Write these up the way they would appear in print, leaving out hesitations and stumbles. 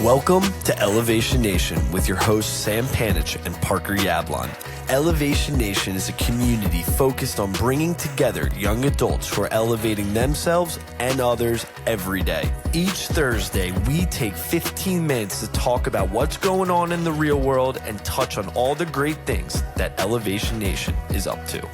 Welcome to Elevation Nation with your hosts Sam Panich and Parker Yablon. Elevation Nation is a community focused on bringing together young adults who are elevating themselves and others every day. Each Thursday, we take 15 minutes to talk about what's going on in the real world and touch on all the great things that Elevation Nation is up to.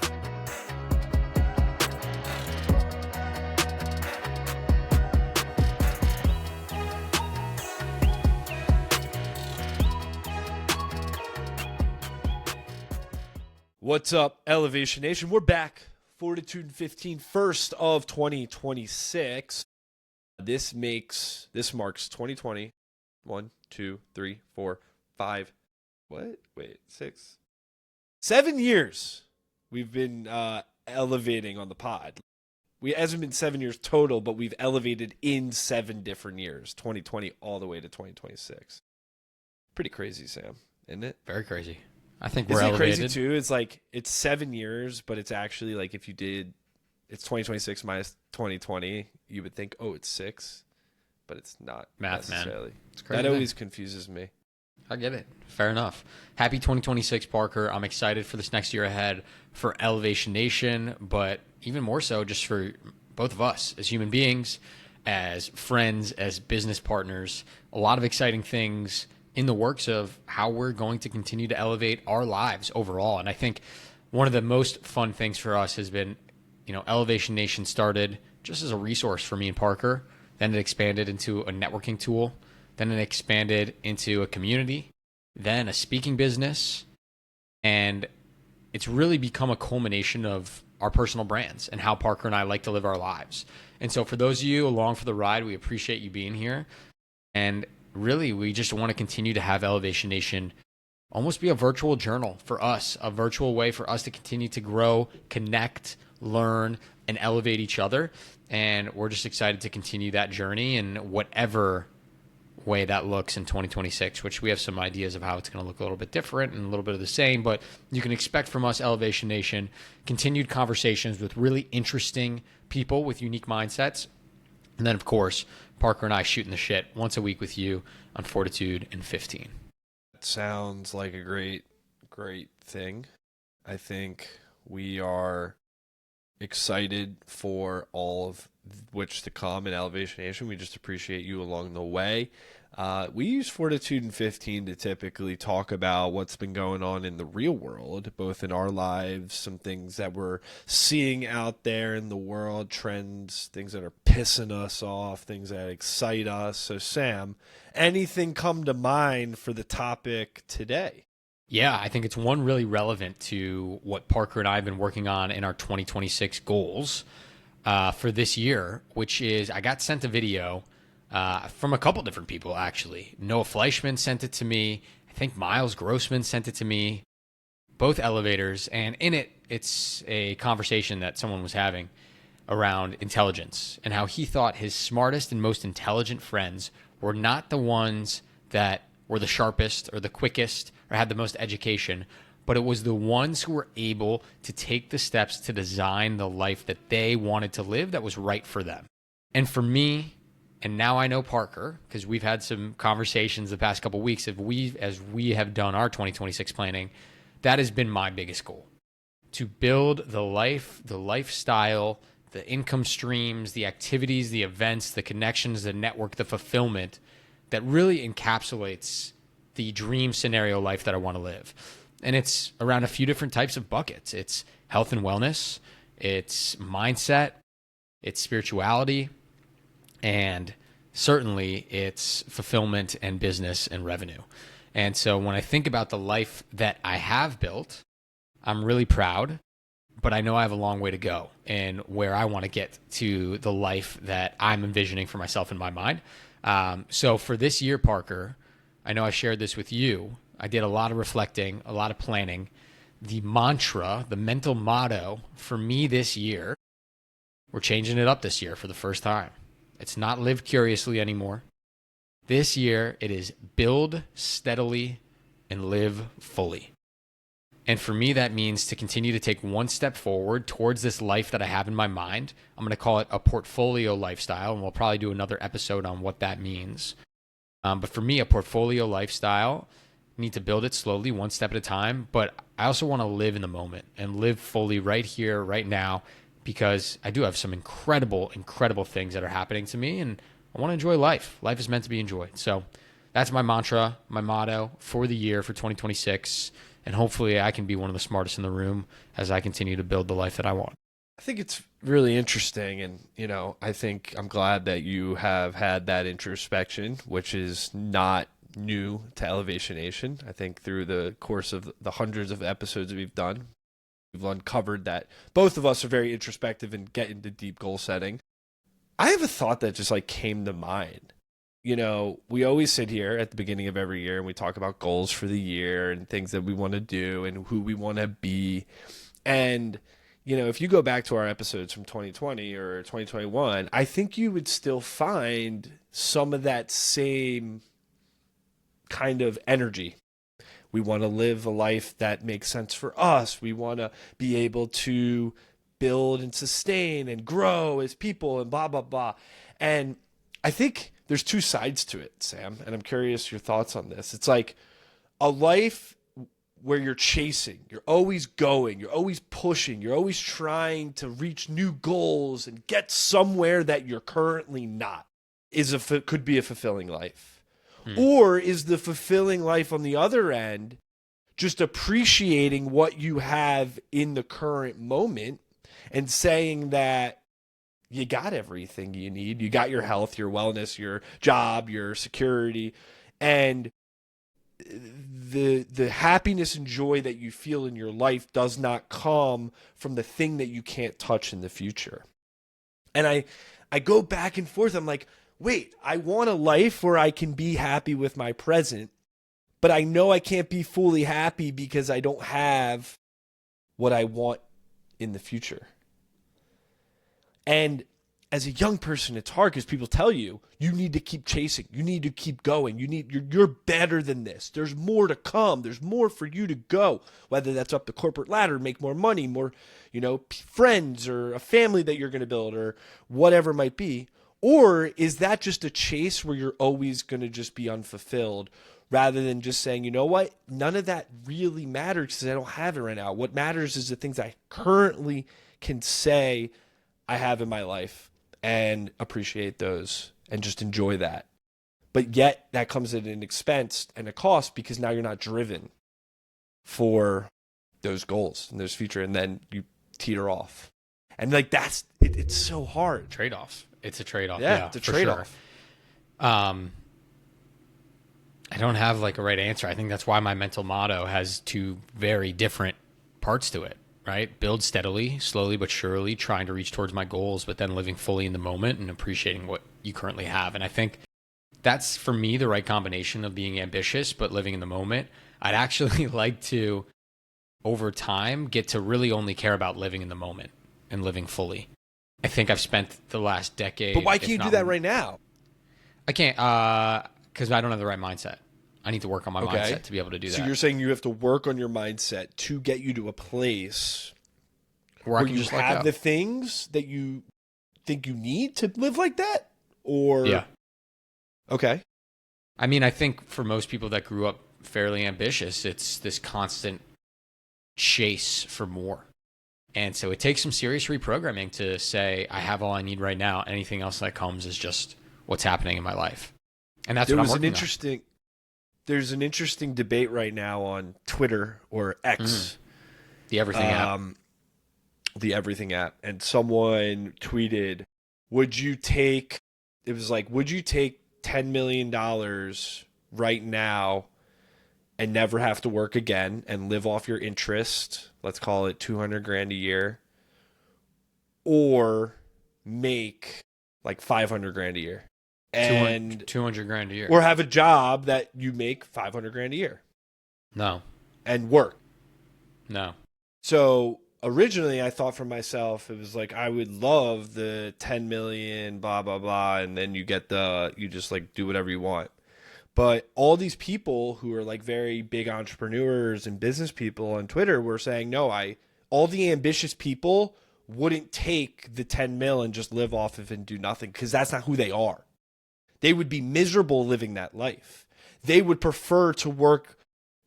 What's up, Elevation Nation? We're back. Fortitude 15, first of 2026. This marks 2020. 1, 2, 3, 4, 5. What? Wait, 6. 7 years we've been elevating on the pod. It hasn't been 7 years total, but we've elevated in 7 different years. 2020 all the way to 2026. Pretty crazy, Sam, isn't it? Very crazy. I think we're Isn't it elevated. crazy too? It's like it's 7 years, but it's actually like if you did, it's 2026 minus 2020, you would think, oh, it's 6, but it's not Math, necessarily. man. It's crazy. That always confuses me. I get it. Fair enough. Happy 2026, Parker. I'm excited for this next year ahead for Elevation Nation, but even more so just for both of us as human beings, as friends, as business partners. A lot of exciting things in the works of how we're going to continue to elevate our lives overall. And I think one of the most fun things for us has been, Elevation Nation started just as a resource for me and Parker. Then it expanded into a networking tool. Then it expanded into a community, then a speaking business. And it's really become a culmination of our personal brands and how Parker and I like to live our lives. And so for those of you along for the ride, we appreciate you being here. And really, we just want to continue to have Elevation Nation almost be a virtual journal for us, a virtual way for us to continue to grow, connect, learn, and elevate each other. And we're just excited to continue that journey in whatever way that looks in 2026, which we have some ideas of how it's going to look a little bit different and a little bit of the same. But you can expect from us, Elevation Nation, continued conversations with really interesting people with unique mindsets. And then, of course, Parker and I shooting the shit once a week with you on Fortitude and 15. That sounds like a great thing. I think we are excited for all of which to come in Elevation Nation. We just appreciate you along the way. We use Fortitude and 15 to typically talk about what's been going on in the real world, both in our lives, some things that we're seeing out there in the world, trends, things that are pissing us off, things that excite us. So, Sam, anything come to mind for the topic today? Yeah, I think it's one really relevant to what Parker and I have been working on in our 2026 goals for this year, which is I got sent a video from a couple different people, actually. Noah Fleischman sent it to me. I think Miles Grossman sent it to me, both elevators. And in it, it's a conversation that someone was having around intelligence and how he thought his smartest and most intelligent friends were not the ones that were the sharpest or the quickest or had the most education, but it was the ones who were able to take the steps to design the life that they wanted to live that was right for them. And for me, and now I know Parker, because we've had some conversations the past couple of weeks as we have done our 2026 planning, that has been my biggest goal. To build the life, the lifestyle, the income streams, the activities, the events, the connections, the network, the fulfillment that really encapsulates the dream scenario life that I want to live. And it's around a few different types of buckets. It's health and wellness, it's mindset, it's spirituality, and certainly it's fulfillment and business and revenue. And so when I think about the life that I have built, I'm really proud, but I know I have a long way to go in where I want to get to the life that I'm envisioning for myself in my mind. So for this year, Parker, I know I shared this with you. I did a lot of reflecting, a lot of planning. The mantra, the mental motto for me this year, we're changing it up this year for the first time. It's not live curiously anymore. This year, it is build steadily and live fully. And for me, that means to continue to take one step forward towards this life that I have in my mind. I'm going to call it a portfolio lifestyle, and we'll probably do another episode on what that means. But for me, a portfolio lifestyle, need to build it slowly, one step at a time. But I also want to live in the moment and live fully right here, right now, because I do have some incredible, incredible things that are happening to me, and I want to enjoy life. Life is meant to be enjoyed. So that's my mantra, my motto for the year for 2026. And hopefully I can be one of the smartest in the room as I continue to build the life that I want. I think it's really interesting. And, I think I'm glad that you have had that introspection, which is not new to Elevation Nation. I think through the course of the hundreds of episodes we've done, we've uncovered that both of us are very introspective and get into deep goal setting. I have a thought that just like came to mind. We always sit here at the beginning of every year and we talk about goals for the year and things that we want to do and who we want to be. And, if you go back to our episodes from 2020 or 2021, I think you would still find some of that same kind of energy. We want to live a life that makes sense for us. We want to be able to build and sustain and grow as people and blah, blah, blah. And I think there's two sides to it, Sam, and I'm curious your thoughts on this. It's like a life where you're chasing, you're always going, you're always pushing, you're always trying to reach new goals and get somewhere that you're currently not could be a fulfilling life. Or is the fulfilling life on the other end just appreciating what you have in the current moment and saying that you got everything you need. You got your health, your wellness, your job, your security, and the happiness and joy that you feel in your life does not come from the thing that you can't touch in the future. And I go back and forth. I'm like, wait, I want a life where I can be happy with my present, but I know I can't be fully happy because I don't have what I want in the future. And as a young person, it's hard because people tell you, you need to keep chasing. You need to keep going. You're better than this. There's more to come. There's more for you to go, whether that's up the corporate ladder, make more money, more, friends or a family that you're going to build or whatever it might be. Or is that just a chase where you're always going to just be unfulfilled rather than just saying, you know what, none of that really matters because I don't have it right now. What matters is the things I currently can say I have in my life and appreciate those and just enjoy that. But yet that comes at an expense and a cost because now you're not driven for those goals and those future, and then you teeter off. And like it's so hard. Trade-offs. It's a trade-off. Yeah, it's a trade-off. Sure. I don't have like a right answer. I think that's why my mental motto has two very different parts to it, right? Build steadily, slowly but surely, trying to reach towards my goals, but then living fully in the moment and appreciating what you currently have. And I think that's, for me, the right combination of being ambitious but living in the moment. I'd actually like to, over time, get to really only care about living in the moment and living fully. I think I've spent the last decade. But why can't you do that right now? I can't, because I don't have the right mindset. I need to work on my mindset to be able to do that. So you're saying you have to work on your mindset to get you to a place where I can you just have the things that you think you need to live like that? Or yeah. Okay. I mean, I think for most people that grew up fairly ambitious, it's this constant chase for more. And so it takes some serious reprogramming to say, I have all I need right now. Anything else that comes is just what's happening in my life. And that's what I'm working on. There's an interesting debate right now on Twitter or X. The Everything app. The Everything app. And someone tweeted, would you take $10 million right now and never have to work again and live off your interest? Let's call it $200,000 a year, or make like $500,000 a year, and $200,000 a year, or have a job that you make $500,000 a year. No, and work. No. So originally, I thought for myself, it was like I would love the 10 million, blah blah blah, and then you just like do whatever you want. But all these people who are like very big entrepreneurs and business people on Twitter were saying, no, all the ambitious people wouldn't take the 10 mil and just live off of it and do nothing because that's not who they are. They would be miserable living that life. They would prefer to work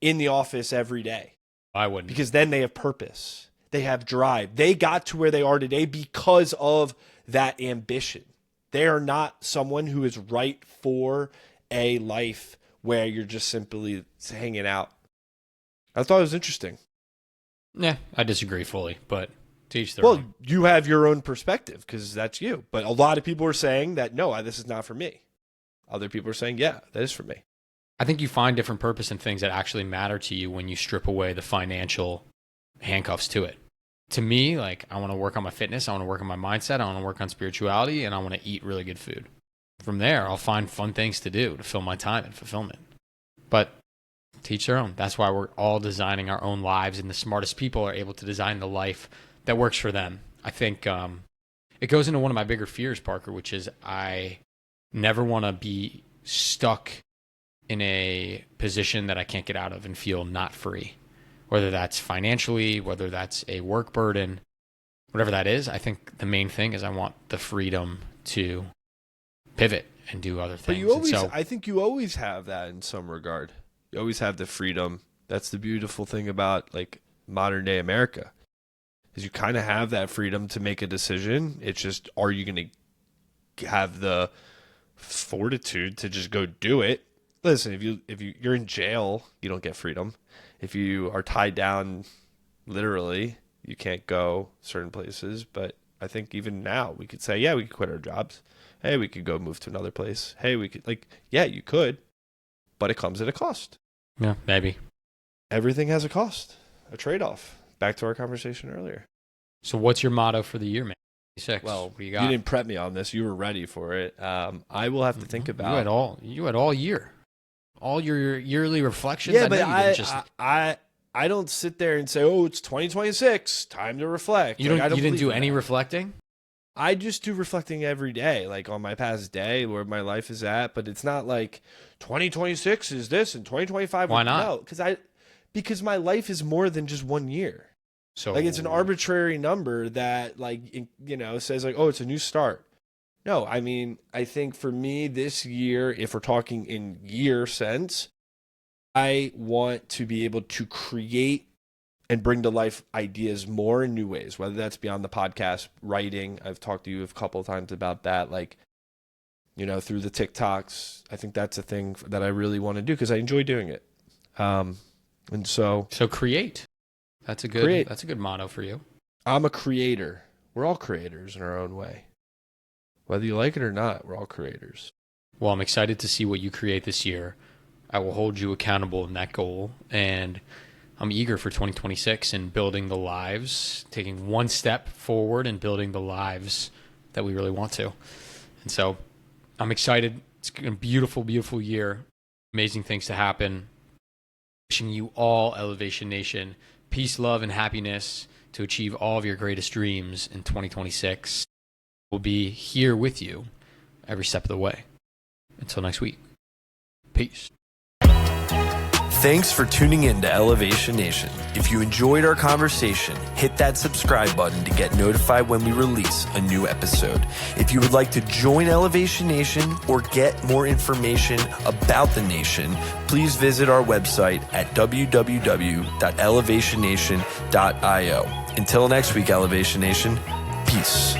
in the office every day. I wouldn't. Because then they have purpose. They have drive. They got to where they are today because of that ambition. They are not someone who is right for a life where you're just simply hanging out. I thought it was interesting. Yeah, I disagree fully, but to each their own. Well, you have your own perspective because that's you. But a lot of people are saying that, no, this is not for me. Other people are saying, yeah, that is for me. I think you find different purpose in things that actually matter to you when you strip away the financial handcuffs to it. To me, like, I want to work on my fitness, I want to work on my mindset, I want to work on spirituality, and I want to eat really good food. From there, I'll find fun things to do to fill my time and fulfillment. But teach their own. That's why we're all designing our own lives, and the smartest people are able to design the life that works for them. I think it goes into one of my bigger fears, Parker, which is I never want to be stuck in a position that I can't get out of and feel not free. Whether that's financially, whether that's a work burden, whatever that is, I think the main thing is I want the freedom to pivot and do other things. But you always, I think you always have that in some regard. You always have the freedom. That's the beautiful thing about like modern day America, is you kind of have that freedom to make a decision. It's just, are you going to have the fortitude to just go do it? Listen, if you're in jail, you don't get freedom. If you are tied down, literally, you can't go certain places. But I think even now we could say, yeah, we could quit our jobs. Hey, we could go move to another place. Hey, we could yeah, you could, but it comes at a cost. Yeah, maybe. Everything has a cost, a trade-off. Back to our conversation earlier. So what's your motto for the year, man? 26. Well, what you got? You didn't prep me on this. You were ready for it. I will have to think about. You had all year. All your yearly reflections. Yeah, but I don't sit there and say, "Oh, it's 2026, time to reflect." You didn't do any reflecting? I just do reflecting every day, like on my past day, where my life is at. But it's not like 2026 is this and 2025. Why not? No, because my life is more than just 1 year. So like it's an arbitrary number that says like, oh, it's a new start. No, I mean, I think for me this year, if we're talking in year sense, I want to be able to create and bring to life ideas more in new ways, whether that's beyond the podcast, writing. I've talked to you a couple of times about that, like, through the TikToks. I think that's a thing that I really want to do because I enjoy doing it. And so create. That's a good motto for you. I'm a creator. We're all creators in our own way. Whether you like it or not, we're all creators. Well, I'm excited to see what you create this year. I will hold you accountable in that goal. And I'm eager for 2026 and building the lives, taking one step forward and building the lives that we really want to. And so I'm excited. It's a beautiful, beautiful year. Amazing things to happen. Wishing you all, Elevation Nation, peace, love, and happiness to achieve all of your greatest dreams in 2026. We'll be here with you every step of the way. Until next week. Peace. Thanks for tuning in to Elevation Nation. If you enjoyed our conversation, hit that subscribe button to get notified when we release a new episode. If you would like to join Elevation Nation or get more information about the nation, please visit our website at www.elevationnation.io. Until next week, Elevation Nation, peace.